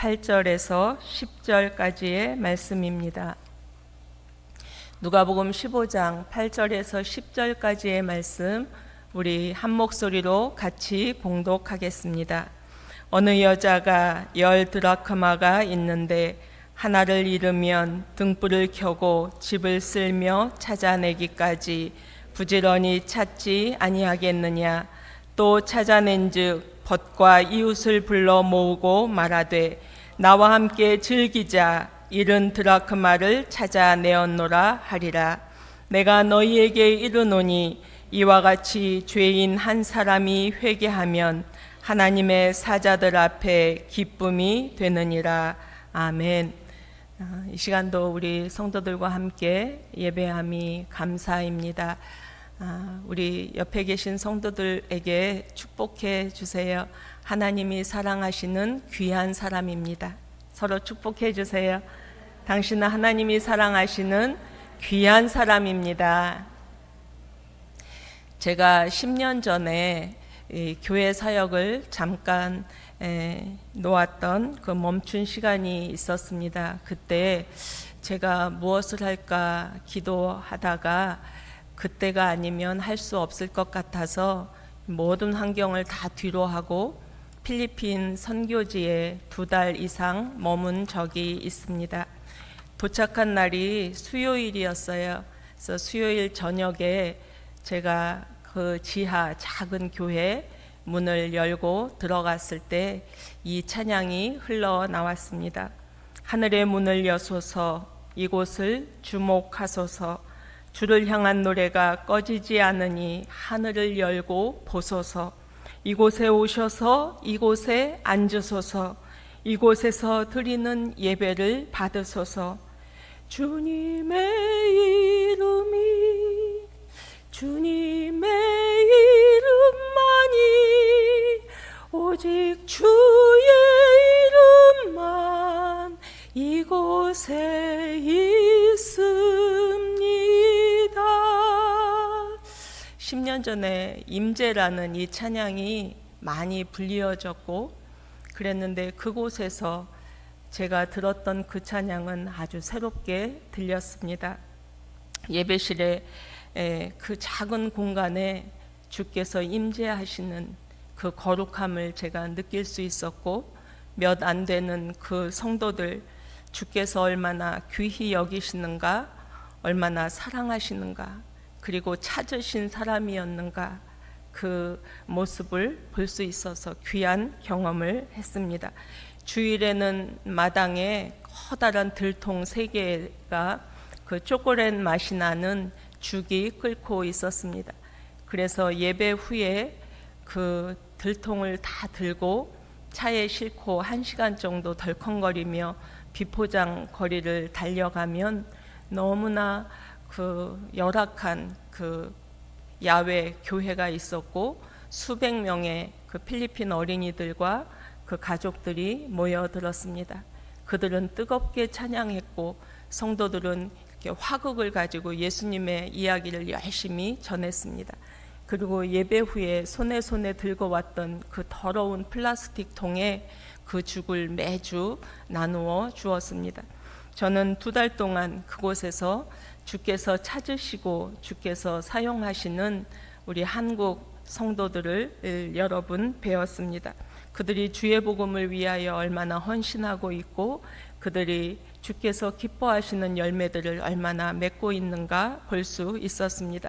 8절에서 10절까지의 말씀입니다. 누가복음 15장 8절에서 10절까지의 말씀 우리 한 목소리로 같이 봉독하겠습니다. 어느 여자가 10 드라크마가 있는데 하나를 잃으면 등불을 켜고 집을 쓸며 찾아내기까지 부지런히 찾지 아니하겠느냐. 또 찾아낸즉 벗과 이웃을 불러 모으고 말하되 나와 함께 즐기자. 70 드라크마를 찾아내었노라 하리라. 내가 너희에게 이르노니 이와 같이 죄인 한 사람이 회개하면 하나님의 사자들 앞에 기쁨이 되느니라. 아멘. 이 시간도 우리 성도들과 함께 예배함이 감사입니다. 우리 옆에 계신 성도들에게 축복해 주세요. 하나님이 사랑하시는 귀한 사람입니다. 서로 축복해 주세요. 당신은 하나님이 사랑하시는 귀한 사람입니다. 제가 10년 전에 교회 사역을 잠깐 놓았던 그 멈춘 시간이 있었습니다. 그때 제가 무엇을 할까 기도하다가 그때가 아니면 할 수 없을 것 같아서 모든 환경을 다 뒤로 하고 필리핀 선교지에 2달 이상 머문 적이 있습니다. 도착한 날이 수요일이었어요. 그래서 수요일 저녁에 제가 그 지하 작은 교회 문을 열고 들어갔을 때 이 찬양이 흘러나왔습니다. 하늘의 문을 여소서, 이곳을 주목하소서, 주를 향한 노래가 꺼지지 않으니 하늘을 열고 보소서. 이곳에 오셔서 이곳에 앉으소서. 이곳에서 드리는 예배를 받으소서. 주님의 이름이 주님의 이름만이 오직 주의 이름만 이곳에 있습니다. 10년 전에 임재라는 이 찬양이 많이 불리어졌고 그랬는데 그곳에서 제가 들었던 그 찬양은 아주 새롭게 들렸습니다. 예배실에 그 작은 공간에 주께서 임재하시는 그 거룩함을 제가 느낄 수 있었고 몇 안 되는 그 성도들 주께서 얼마나 귀히 여기시는가, 얼마나 사랑하시는가, 그리고 찾으신 사람이었는가 그 모습을 볼 수 있어서 귀한 경험을 했습니다. 주일에는 마당에 커다란 들통 3개가 그 초콜릿 맛이 나는 죽이 끓고 있었습니다. 그래서 예배 후에 그 들통을 다 들고 차에 싣고 1시간 정도 덜컹거리며 비포장 거리를 달려가면 너무나 그 열악한 그 야외 교회가 있었고 수백 명의 그 필리핀 어린이들과 그 가족들이 모여들었습니다. 그들은 뜨겁게 찬양했고 성도들은 이렇게 화극을 가지고 예수님의 이야기를 열심히 전했습니다. 그리고 예배 후에 손에 들고 왔던 그 더러운 플라스틱 통에 그 죽을 매주 나누어 주었습니다. 저는 2달 동안 그곳에서 주께서 찾으시고 주께서 사용하시는 우리 한국 성도들을 여러 분 배웠습니다. 그들이 주의 복음을 위하여 얼마나 헌신하고 있고 그들이 주께서 기뻐하시는 열매들을 얼마나 맺고 있는가 볼 수 있었습니다.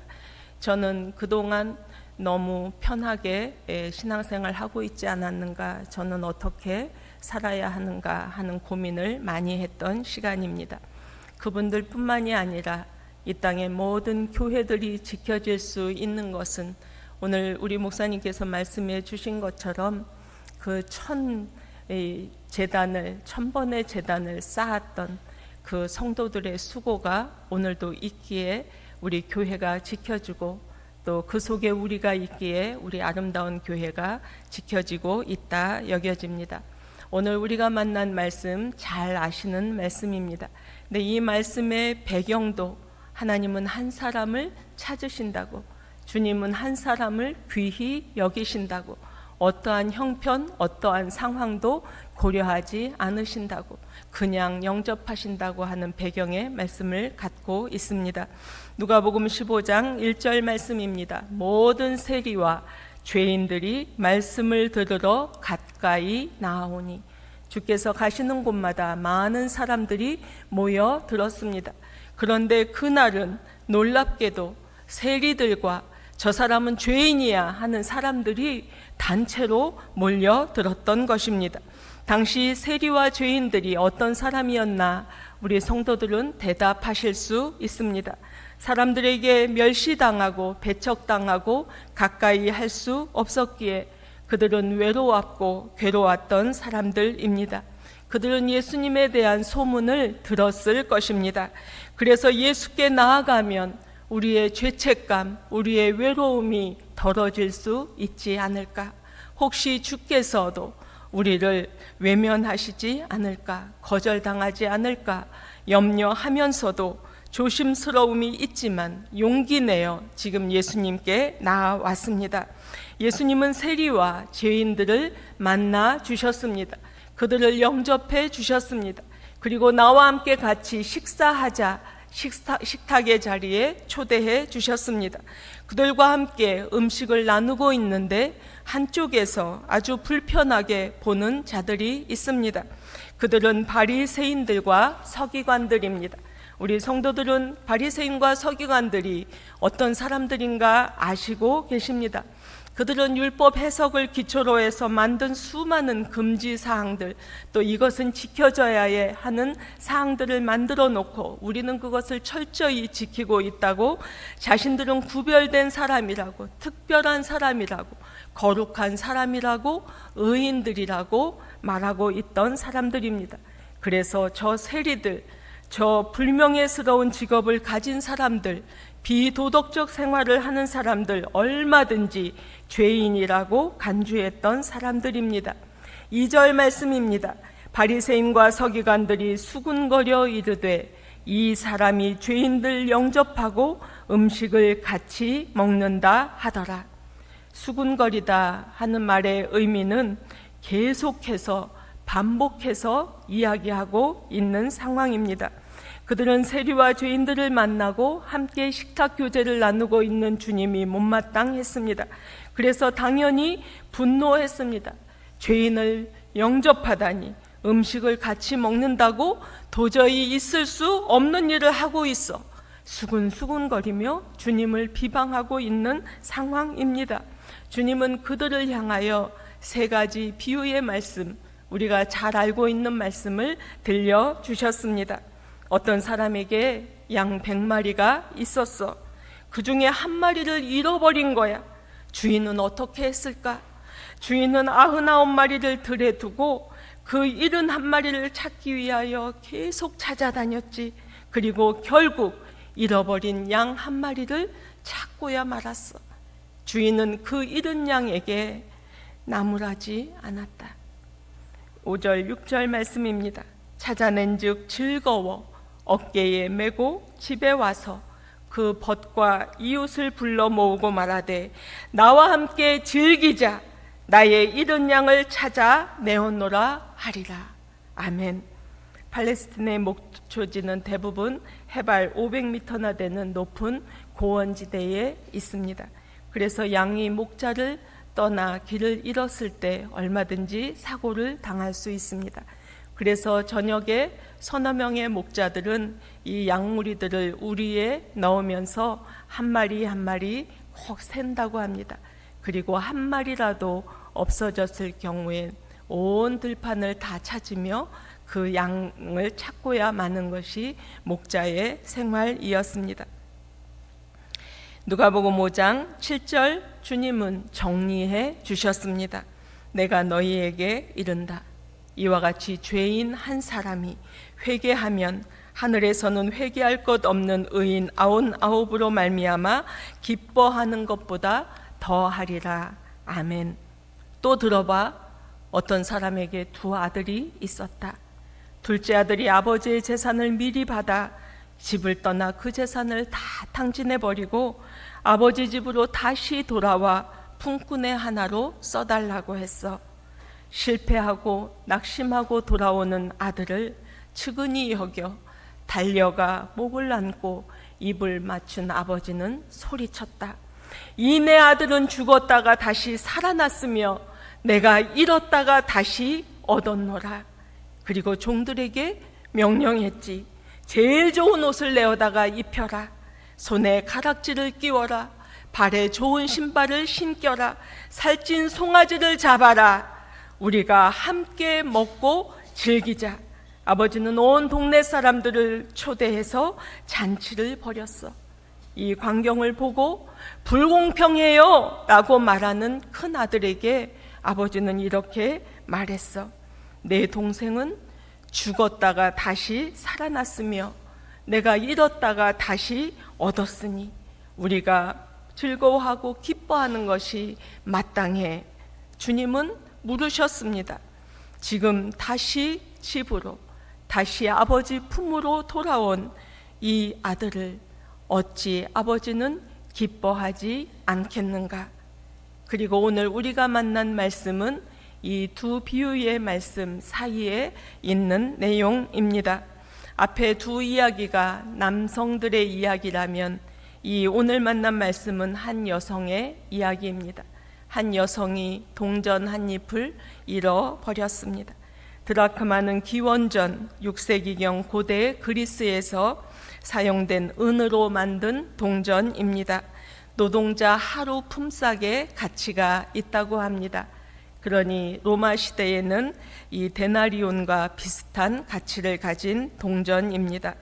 저는 그동안 너무 편하게 신앙생활 하고 있지 않았는가, 저는 어떻게 살아야 하는가 하는 고민을 많이 했던 시간입니다. 그분들 뿐만이 아니라 이 땅의 모든 교회들이 지켜질 수 있는 것은 오늘 우리 목사님께서 말씀해 주신 것처럼 그 1000번의 제단을 쌓았던 그 성도들의 수고가 오늘도 있기에 우리 교회가 지켜주고 또 그 속에 우리가 있기에 우리 아름다운 교회가 지켜지고 있다 여겨집니다. 오늘 우리가 만난 말씀 잘 아시는 말씀입니다. 근데 이 말씀의 배경도 하나님은 한 사람을 찾으신다고, 주님은 한 사람을 귀히 여기신다고, 어떠한 형편, 어떠한 상황도 고려하지 않으신다고, 그냥 영접하신다고 하는 배경의 말씀을 갖고 있습니다. 누가복음 15장 1절 말씀입니다. 모든 세리와 죄인들이 말씀을 들으러 가까이 나아오니, 주께서 가시는 곳마다 많은 사람들이 모여 들었습니다. 그런데 그날은 놀랍게도 세리들과 저 사람은 죄인이야 하는 사람들이 단체로 몰려들었던 것입니다. 당시 세리와 죄인들이 어떤 사람이었나 우리 성도들은 대답하실 수 있습니다. 사람들에게 멸시당하고 배척당하고 가까이 할 수 없었기에 그들은 외로웠고 괴로웠던 사람들입니다. 그들은 예수님에 대한 소문을 들었을 것입니다. 그래서 예수께 나아가면 우리의 죄책감, 우리의 외로움이 덜어질 수 있지 않을까? 혹시 주께서도 우리를 외면하시지 않을까? 거절당하지 않을까? 염려하면서도 조심스러움이 있지만 용기 내어 지금 예수님께 나아왔습니다. 예수님은 세리와 죄인들을 만나 주셨습니다. 그들을 영접해 주셨습니다. 그리고 나와 함께 같이 식사하자, 식탁의 자리에 초대해 주셨습니다. 그들과 함께 음식을 나누고 있는데 한쪽에서 아주 불편하게 보는 자들이 있습니다. 그들은 바리새인들과 서기관들입니다. 우리 성도들은 바리새인과 서기관들이 어떤 사람들인가 아시고 계십니다. 그들은 율법 해석을 기초로 해서 만든 수많은 금지 사항들, 또 이것은 지켜져야 하는 사항들을 만들어 놓고 우리는 그것을 철저히 지키고 있다고, 자신들은 구별된 사람이라고, 특별한 사람이라고, 거룩한 사람이라고, 의인들이라고 말하고 있던 사람들입니다. 그래서 저 세리들, 저 불명예스러운 직업을 가진 사람들, 비도덕적 생활을 하는 사람들, 얼마든지 죄인이라고 간주했던 사람들입니다. 2절 말씀입니다. 바리새인과 서기관들이 수군거려 이르되 이 사람이 죄인들 영접하고 음식을 같이 먹는다 하더라. 수군거리다 하는 말의 의미는 계속해서 반복해서 이야기하고 있는 상황입니다. 그들은 세리와 죄인들을 만나고 함께 식탁 교제를 나누고 있는 주님이 못마땅했습니다. 그래서 당연히 분노했습니다. 죄인을 영접하다니, 음식을 같이 먹는다고 도저히 있을 수 없는 일을 하고 있어. 수군수군거리며 주님을 비방하고 있는 상황입니다. 주님은 그들을 향하여 세 가지 비유의 말씀, 우리가 잘 알고 있는 말씀을 들려주셨습니다. 어떤 사람에게 양 100마리가 있었어. 그 중에 한 마리를 잃어버린 거야. 주인은 어떻게 했을까? 주인은 99마리를 들에 두고 그 71마리를 찾기 위하여 계속 찾아다녔지. 그리고 결국 잃어버린 양 1마리를 찾고야 말았어. 주인은 그 잃은 양에게 나무라지 않았다. 5절 6절 말씀입니다. 찾아낸 즉 즐거워 어깨에 메고 집에 와서 그 벗과 이웃을 불러 모으고 말하되 나와 함께 즐기자, 나의 잃은 양을 찾아 내었노라 하리라. 아멘. 팔레스틴의 목초지는 대부분 해발 500m나 되는 높은 고원지대에 있습니다. 그래서 양이 목자를 떠나 길을 잃었을 때 얼마든지 사고를 당할 수 있습니다. 그래서 저녁에 서너 명의 목자들은 이 양무리들을 우리에 넣으면서 한 마리 한 마리 꼭 샌다고 합니다. 그리고 한 마리라도 없어졌을 경우엔 온 들판을 다 찾으며 그 양을 찾고야 마는 것이 목자의 생활이었습니다. 누가복음 5장 7절 주님은 정리해 주셨습니다. 내가 너희에게 이른다. 이와 같이 죄인 한 사람이 회개하면 하늘에서는 회개할 것 없는 의인 99으로 말미암아 기뻐하는 것보다 더하리라. 아멘. 또 들어봐. 어떤 사람에게 두 아들이 있었다. 둘째 아들이 아버지의 재산을 미리 받아 집을 떠나 그 재산을 다 탕진해버리고 아버지 집으로 다시 돌아와 품꾼의 하나로 써달라고 했어. 실패하고 낙심하고 돌아오는 아들을 측은히 여겨 달려가 목을 안고 입을 맞춘 아버지는 소리쳤다. 이 내 아들은 죽었다가 다시 살아났으며 내가 잃었다가 다시 얻었노라. 그리고 종들에게 명령했지. 제일 좋은 옷을 내어다가 입혀라. 손에 가락지를 끼워라. 발에 좋은 신발을 신겨라. 살찐 송아지를 잡아라. 우리가 함께 먹고 즐기자. 아버지는 온 동네 사람들을 초대해서 잔치를 벌였어. 이 광경을 보고 불공평해요 라고 말하는 큰 아들에게 아버지는 이렇게 말했어. 내 동생은 죽었다가 다시 살아났으며 내가 잃었다가 다시 얻었으니 우리가 즐거워하고 기뻐하는 것이 마땅해. 주님은 물으셨습니다. 지금 다시 집으로, 다시 아버지 품으로 돌아온 이 아들을 어찌 아버지는 기뻐하지 않겠는가? 그리고 오늘 우리가 만난 말씀은 이 두 비유의 말씀 사이에 있는 내용입니다. 앞에 두 이야기가 남성들의 이야기라면 이 오늘 만난 말씀은 한 여성의 이야기입니다. 한 여성이 동전 한 잎을 잃어버렸습니다. 드라크마는 기원전 6세기경 고대 그리스에서 사용된 은으로 만든 동전입니다. 노동자 하루 품삯의 가치가 있다고 합니다. 그러니 로마 시대에는 이 데나리온과 비슷한 가치를 가진 동전입니다.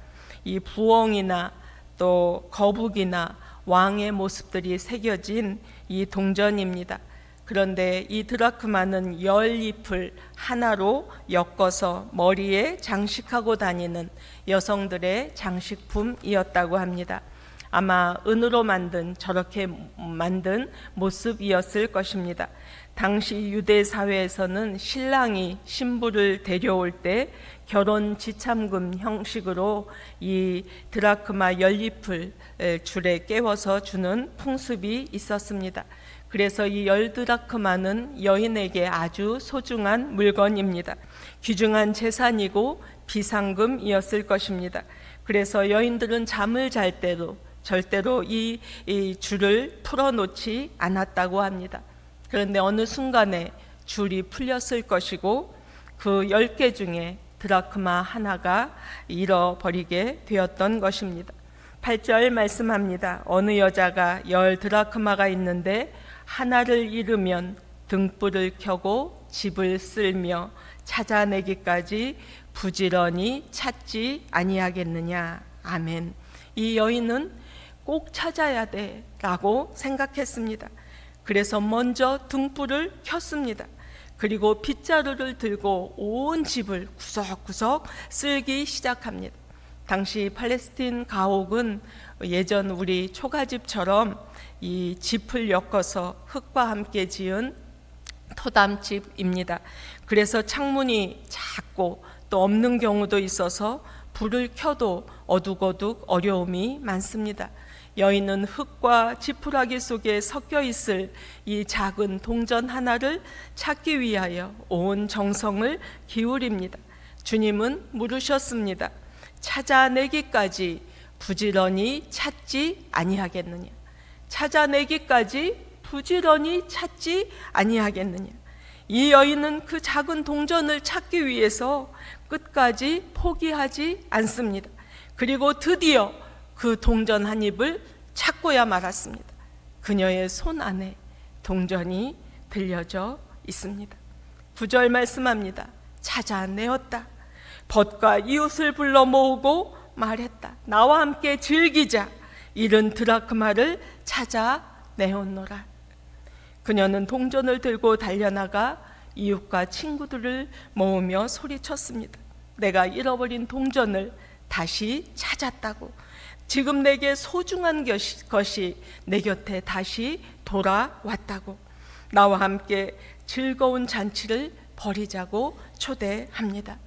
이 부엉이나 또 거북이나 왕의 모습들이 새겨진 이 동전입니다. 그런데 이 드라크마는 열잎을 하나로 엮어서 머리에 장식하고 다니는 여성들의 장식품이었다고 합니다. 아마 은으로 만든 저렇게 만든 모습이었을 것입니다. 당시 유대 사회에서는 신랑이 신부를 데려올 때 결혼 지참금 형식으로 이 드라크마 열잎을 줄에 깨워서 주는 풍습이 있었습니다. 그래서 이 10드라크마는 여인에게 아주 소중한 물건입니다. 귀중한 재산이고 비상금이었을 것입니다. 그래서 여인들은 잠을 잘 때도 절대로 이 줄을 풀어놓지 않았다고 합니다. 그런데 어느 순간에 줄이 풀렸을 것이고 그 10개 중에 드라크마 하나가 잃어버리게 되었던 것입니다. 8절 말씀합니다. 어느 여자가 10드라크마가 있는데 하나를 잃으면 등불을 켜고 집을 쓸며 찾아내기까지 부지런히 찾지 아니하겠느냐. 아멘. 이 여인은 꼭 찾아야 돼 라고 생각했습니다. 그래서 먼저 등불을 켰습니다. 그리고 빗자루를 들고 온 집을 구석구석 쓸기 시작합니다. 당시 팔레스틴 가옥은 예전 우리 초가집처럼 이 짚을 엮어서 흙과 함께 지은 토담집입니다. 그래서 창문이 작고 또 없는 경우도 있어서 불을 켜도 어둑어둑 어려움이 많습니다. 여인은 흙과 지푸라기 속에 섞여 있을 이 작은 동전 하나를 찾기 위하여 온 정성을 기울입니다. 주님은 물으셨습니다. 찾아내기까지 부지런히 찾지 아니하겠느냐? 찾아내기까지 부지런히 찾지 아니하겠느냐? 이 여인은 그 작은 동전을 찾기 위해서 끝까지 포기하지 않습니다. 그리고 드디어 그 동전 한 입을 찾고야 말았습니다. 그녀의 손 안에 동전이 들려져 있습니다. 9절 말씀합니다. 찾아내었다. 벗과 이웃을 불러 모으고 말했다. 나와 함께 즐기자. 잃은 드라크마를 찾아내었노라. 그녀는 동전을 들고 달려나가 이웃과 친구들을 모으며 소리쳤습니다. 내가 잃어버린 동전을 다시 찾았다고. 지금 내게 소중한 것이 내 곁에 다시 돌아왔다고. 나와 함께 즐거운 잔치를 벌이자고 초대합니다.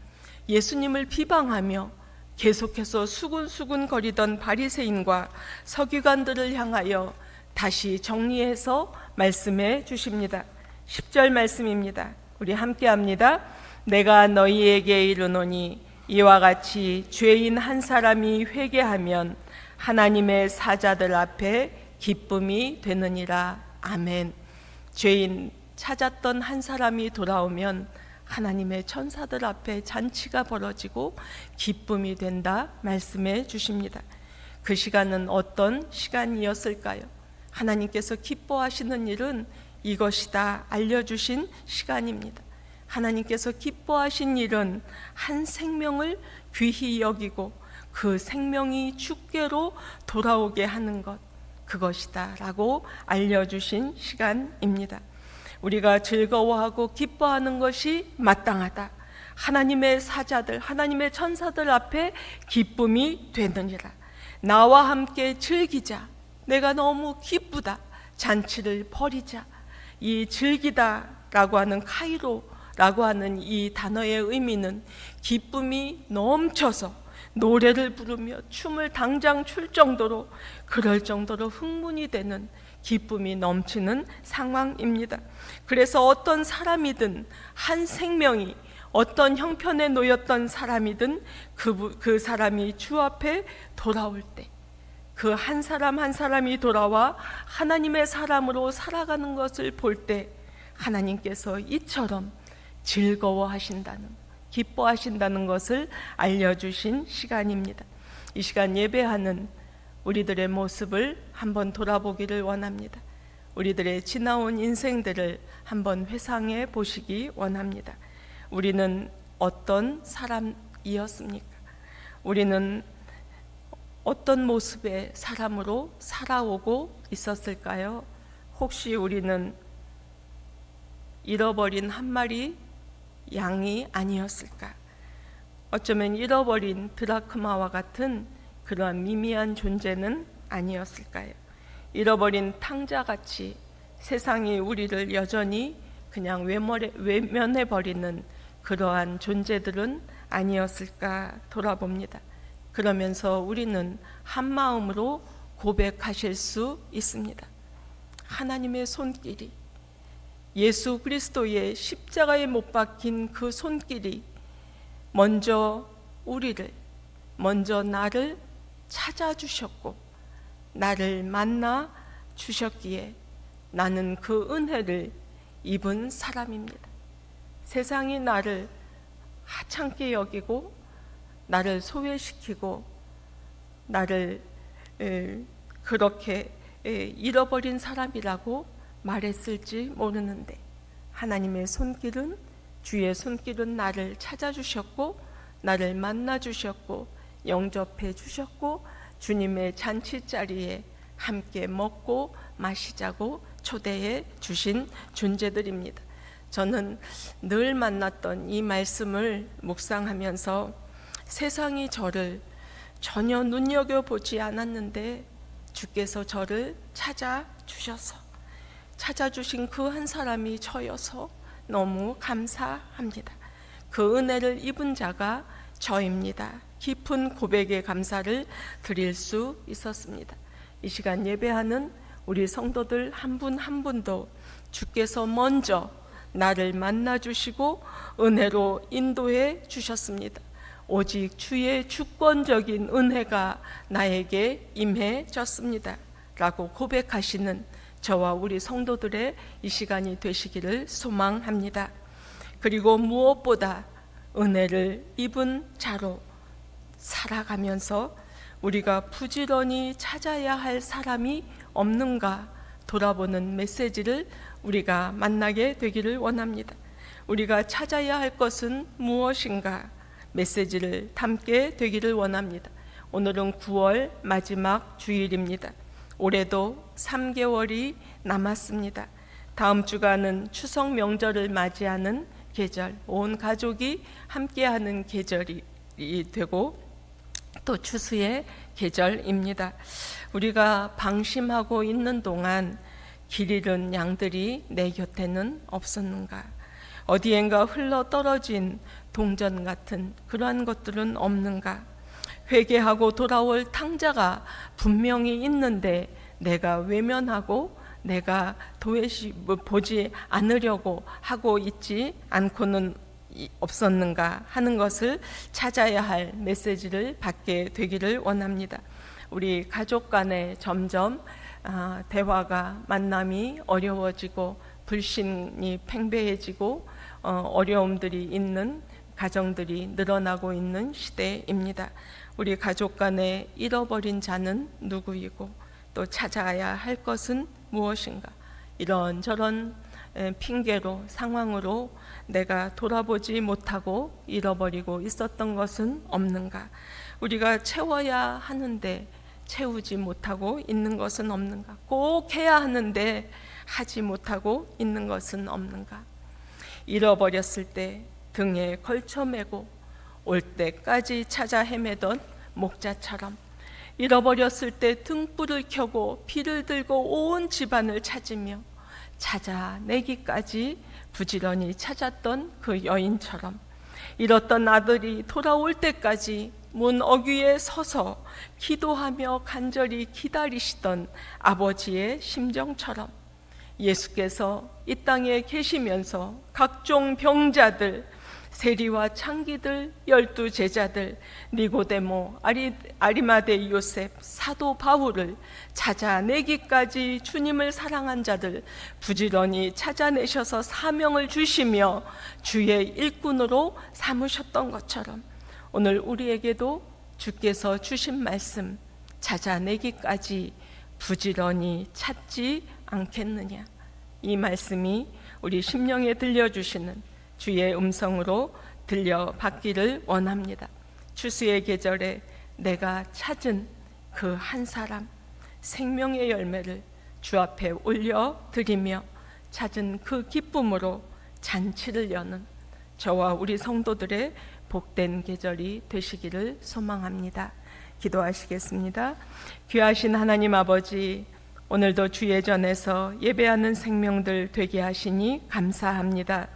예수님을 비방하며 계속해서 수군수군 거리던 바리새인과 서기관들을 향하여 다시 정리해서 말씀해 주십니다. 10절 말씀입니다. 우리 함께 합니다. 내가 너희에게 이르노니 이와 같이 죄인 한 사람이 회개하면 하나님의 사자들 앞에 기쁨이 되느니라. 아멘. 죄인 찾았던 한 사람이 돌아오면 하나님의 천사들 앞에 잔치가 벌어지고 기쁨이 된다 말씀해 주십니다. 그 시간은 어떤 시간이었을까요? 하나님께서 기뻐하시는 일은 이것이다 알려주신 시간입니다. 하나님께서 기뻐하신 일은 한 생명을 귀히 여기고 그 생명이 주께로 돌아오게 하는 것, 그것이다 라고 알려주신 시간입니다. 우리가 즐거워하고 기뻐하는 것이 마땅하다. 하나님의 사자들, 하나님의 천사들 앞에 기쁨이 되느니라. 나와 함께 즐기자. 내가 너무 기쁘다. 잔치를 벌이자. 이 즐기다 라고 하는 카이로라고 하는 이 단어의 의미는 기쁨이 넘쳐서 노래를 부르며 춤을 당장 출 정도로, 그럴 정도로 흥분이 되는 기쁨이 넘치는 상황입니다. 그래서 어떤 사람이든, 한 생명이 어떤 형편에 놓였던 사람이든 그 사람이 주 앞에 돌아올 때, 그 한 사람 한 사람이 돌아와 하나님의 사람으로 살아가는 것을 볼 때 하나님께서 이처럼 즐거워하신다는, 기뻐하신다는 것을 알려주신 시간입니다. 이 시간 예배하는 우리들의 모습을 한번 돌아보기를 원합니다. 우리들의 지나온 인생들을 한번 회상해 보시기 원합니다. 우리는 어떤 사람이었습니까? 우리는 어떤 모습의 사람으로 살아오고 있었을까요? 혹시 우리는 잃어버린 한 마리 양이 아니었을까? 어쩌면 잃어버린 드라크마와 같은 그러한 미미한 존재는 아니었을까요? 잃어버린 탕자같이 세상이 우리를 여전히 그냥 외면해버리는 그러한 존재들은 아니었을까 돌아봅니다. 그러면서 우리는 한 마음으로 고백하실 수 있습니다. 하나님의 손길이, 예수 그리스도의 십자가에 못 박힌 그 손길이 먼저 우리를, 먼저 나를 찾아주셨고 나를 만나 주셨기에 나는 그 은혜를 입은 사람입니다. 세상이 나를 하찮게 여기고 나를 소외시키고 나를 그렇게 잃어버린 사람이라고 말했을지 모르는데, 하나님의 손길은, 주의 손길은 나를 찾아주셨고 나를 만나주셨고 영접해 주셨고 주님의 잔치자리에 함께 먹고 마시자고 초대해 주신 존재들입니다. 저는 늘 만났던 이 말씀을 묵상하면서 세상이 저를 전혀 눈여겨보지 않았는데 주께서 저를 찾아주셔서, 찾아주신 그 한 사람이 저여서 너무 감사합니다. 그 은혜를 입은 자가 저입니다. 깊은 고백의 감사를 드릴 수 있었습니다. 이 시간 예배하는 우리 성도들 한 분 한 분도 주께서 먼저 나를 만나주시고 은혜로 인도해 주셨습니다. 오직 주의 주권적인 은혜가 나에게 임해졌습니다 라고 고백하시는 저와 우리 성도들의 이 시간이 되시기를 소망합니다. 그리고 무엇보다 은혜를 입은 자로 살아가면서 우리가 부지런히 찾아야 할 사람이 없는가 돌아보는 메시지를 우리가 만나게 되기를 원합니다. 우리가 찾아야 할 것은 무엇인가 메시지를 담게 되기를 원합니다. 오늘은 9월 마지막 주일입니다. 올해도 3개월이 남았습니다. 다음 주간은 추석 명절을 맞이하는 계절, 온 가족이 함께하는 계절이 되고 또 추수의 계절입니다. 우리가 방심하고 있는 동안 길 잃은 양들이 내 곁에는 없었는가? 어디엔가 흘러 떨어진 동전 같은 그러한 것들은 없는가? 회개하고 돌아올 탕자가 분명히 있는데 내가 외면하고 내가 도외시 보지 않으려고 하고 있지 않고는 없었는가 하는 것을 찾아야 할 메시지를 받게 되기를 원합니다. 우리 가족 간에 점점 대화가 만남이 어려워지고 불신이 팽배해지고 어려움들이 있는 가정들이 늘어나고 있는 시대입니다. 우리 가족 간에 잃어버린 자는 누구이고 또 찾아야 할 것은 무엇인가? 이런저런 핑계로 상황으로 내가 돌아보지 못하고 잃어버리고 있었던 것은 없는가? 우리가 채워야 하는데 채우지 못하고 있는 것은 없는가? 꼭 해야 하는데 하지 못하고 있는 것은 없는가? 잃어버렸을 때 등에 걸쳐매고 올 때까지 찾아 헤매던 목자처럼 잃어버렸을 때 등불을 켜고 피를 들고 온 집안을 찾으며 찾아내기까지 부지런히 찾았던 그 여인처럼 잃었던 아들이 돌아올 때까지 문 어귀에 서서 기도하며 간절히 기다리시던 아버지의 심정처럼 예수께서 이 땅에 계시면서 각종 병자들, 세리와 창기들, 12 제자들, 니고데모, 아리마대 요셉, 사도 바울을 찾아내기까지 주님을 사랑한 자들 부지런히 찾아내셔서 사명을 주시며 주의 일꾼으로 삼으셨던 것처럼 오늘 우리에게도 주께서 주신 말씀 찾아내기까지 부지런히 찾지 않겠느냐. 이 말씀이 우리 심령에 들려주시는 주의 음성으로 들려받기를 원합니다. 추수의 계절에 내가 찾은 그 한 사람 생명의 열매를 주 앞에 올려드리며 찾은 그 기쁨으로 잔치를 여는 저와 우리 성도들의 복된 계절이 되시기를 소망합니다. 기도하시겠습니다. 귀하신 하나님 아버지, 오늘도 주의 전에서 예배하는 생명들 되게 하시니 감사합니다.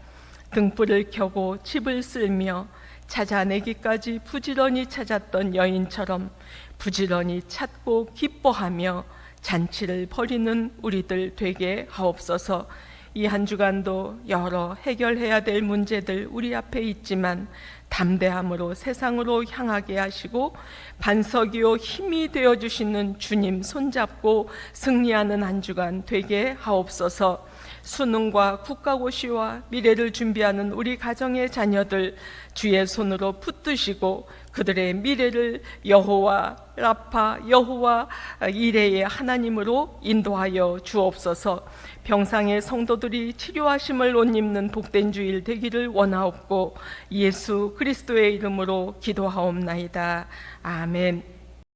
등불을 켜고 집을 쓸며 찾아내기까지 부지런히 찾았던 여인처럼 부지런히 찾고 기뻐하며 잔치를 벌이는 우리들 되게 하옵소서. 이 한 주간도 여러 해결해야 될 문제들 우리 앞에 있지만 담대함으로 세상으로 향하게 하시고 반석이요 힘이 되어주시는 주님 손잡고 승리하는 한 주간 되게 하옵소서. 수능과 국가고시와 미래를 준비하는 우리 가정의 자녀들 주의 손으로 붙드시고 그들의 미래를 여호와 라파, 여호와 이레의 하나님으로 인도하여 주옵소서. 병상의 성도들이 치료하심을 옷 입는 복된 주일 되기를 원하옵고 예수 그리스도의 이름으로 기도하옵나이다. 아멘.